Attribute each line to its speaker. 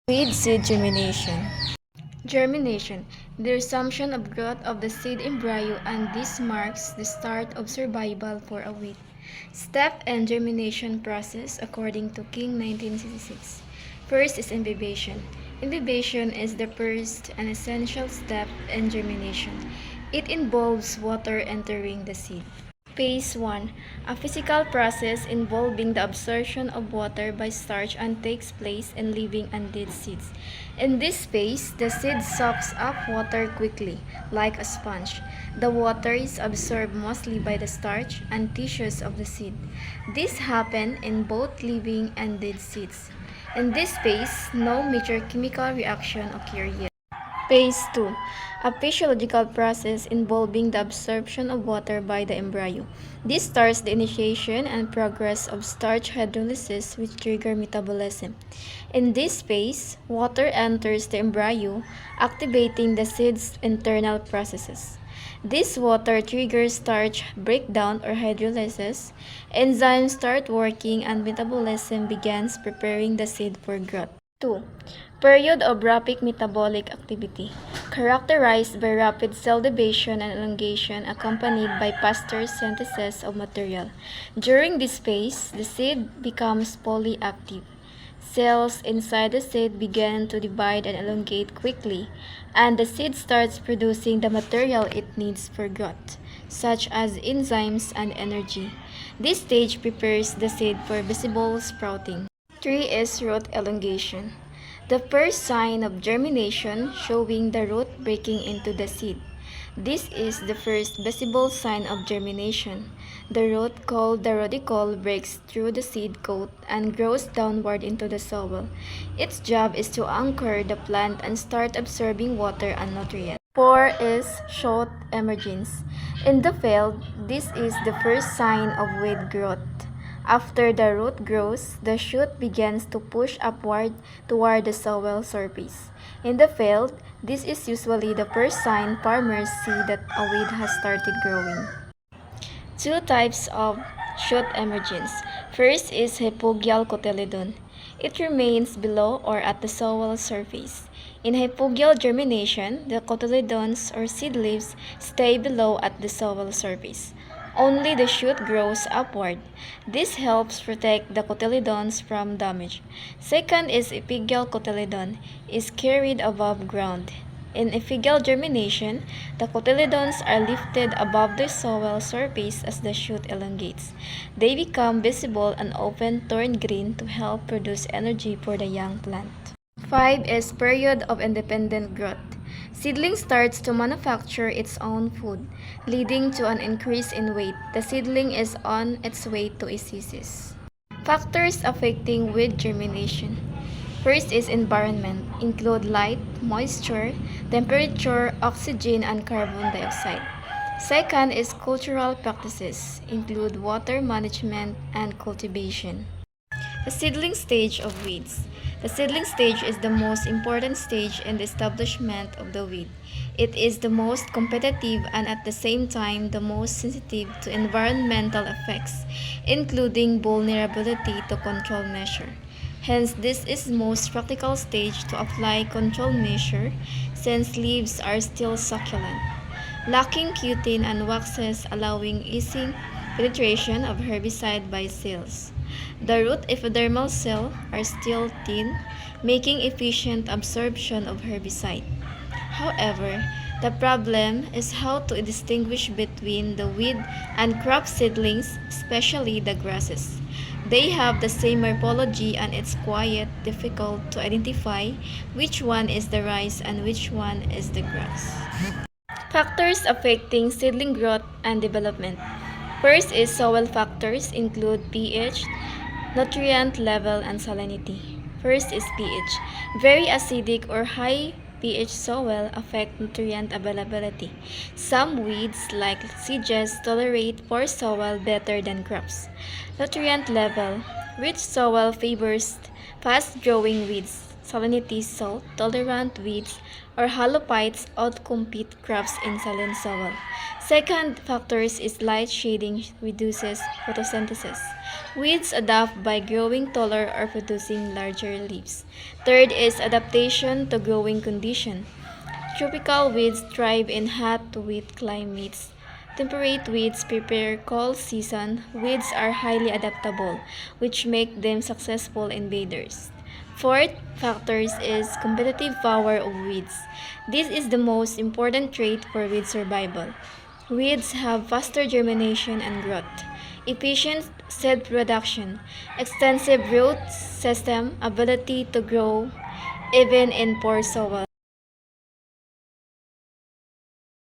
Speaker 1: Weed seed germination. Germination, the resumption of growth of the seed embryo, and this marks the start of survival for a weed. Step and germination process according to King 1966. First is imbibition. Imbibition is the first and essential step in germination. It involves water entering the seed. Phase 1. A physical process involving the absorption of water by starch and takes place in living and dead seeds. In this phase, the seed soaks up water quickly, like a sponge. The water is absorbed mostly by the starch and tissues of the seed. This happens in both living and dead seeds. In this phase, no major chemical reaction occurs yet. Phase 2. A physiological process involving the absorption of water by the embryo. This starts the initiation and progress of starch hydrolysis which trigger metabolism. In this phase, water enters the embryo, activating the seed's internal processes. This water triggers starch breakdown or hydrolysis. Enzymes start working and metabolism begins preparing the seed for growth. 2. Period of rapid metabolic activity, characterized by rapid cell division and elongation accompanied by faster synthesis of material. During this phase, the seed becomes polyactive. Cells inside the seed begin to divide and elongate quickly, and the seed starts producing the material it needs for growth, such as enzymes and energy. This stage prepares the seed for visible sprouting. 3 is root elongation. The first sign of germination showing the root breaking into the seed. This is the first visible sign of germination. The root, called the radicle, breaks through the seed coat and grows downward into the soil. Its job is to anchor the plant and start absorbing water and nutrients. 4 is shoot emergence. In the field, this is the first sign of weed growth. After the root grows, the shoot begins to push upward toward the soil surface. In the field, this is usually the first sign farmers see that a weed has started growing. 2 types of shoot emergence. First is hypogeal cotyledon. It remains below or at the soil surface. In hypogeal germination, the cotyledons or seed leaves stay below at the soil surface. Only the shoot grows upward. This helps protect the cotyledons from damage. Second is epigeal cotyledon, is carried above ground. In ephegeal germination, the cotyledons are lifted above the soil surface as the shoot elongates. They become visible and often turn green to help produce energy for the young plant. 5 is period of independent growth. Seedling starts to manufacture its own food, leading to an increase in weight. The seedling is on its way to esthesis. Factors affecting weed germination. First is environment, include light, moisture, temperature, oxygen, and carbon dioxide. Second is cultural practices, include water management and cultivation. The seedling stage of weeds. The seedling stage is the most important stage in the establishment of the weed. It is the most competitive and at the same time the most sensitive to environmental effects, including vulnerability to control measure. Hence, this is the most practical stage to apply control measure since leaves are still succulent, lacking cutin and waxes allowing easy penetration of herbicide by cells. The root epidermal cells are still thin, making efficient absorption of herbicide. However, the problem is how to distinguish between the weed and crop seedlings, especially the grasses. They have the same morphology and it's quite difficult to identify which one is the rice and which one is the grass. Factors affecting seedling growth and development. First is soil factors include pH, nutrient level, and salinity. First is pH. Very acidic or high pH soil affect nutrient availability. Some weeds like sedges tolerate poor soil better than crops. Nutrient level. Rich soil favors fast-growing weeds. salinity, salt-tolerant weeds, or halophytes outcompete crops in saline soil. Second factors is light shading reduces photosynthesis. Weeds adapt by growing taller or producing larger leaves. Third is adaptation to growing condition. Tropical weeds thrive in hot to wet climates. Temperate weeds prepare cold season. Weeds are highly adaptable, which make them successful invaders. Fourth factors is competitive power of weeds. This is the most important trait for weed survival. Weeds have faster germination and growth, efficient seed production, extensive root system, ability to grow even in poor soil.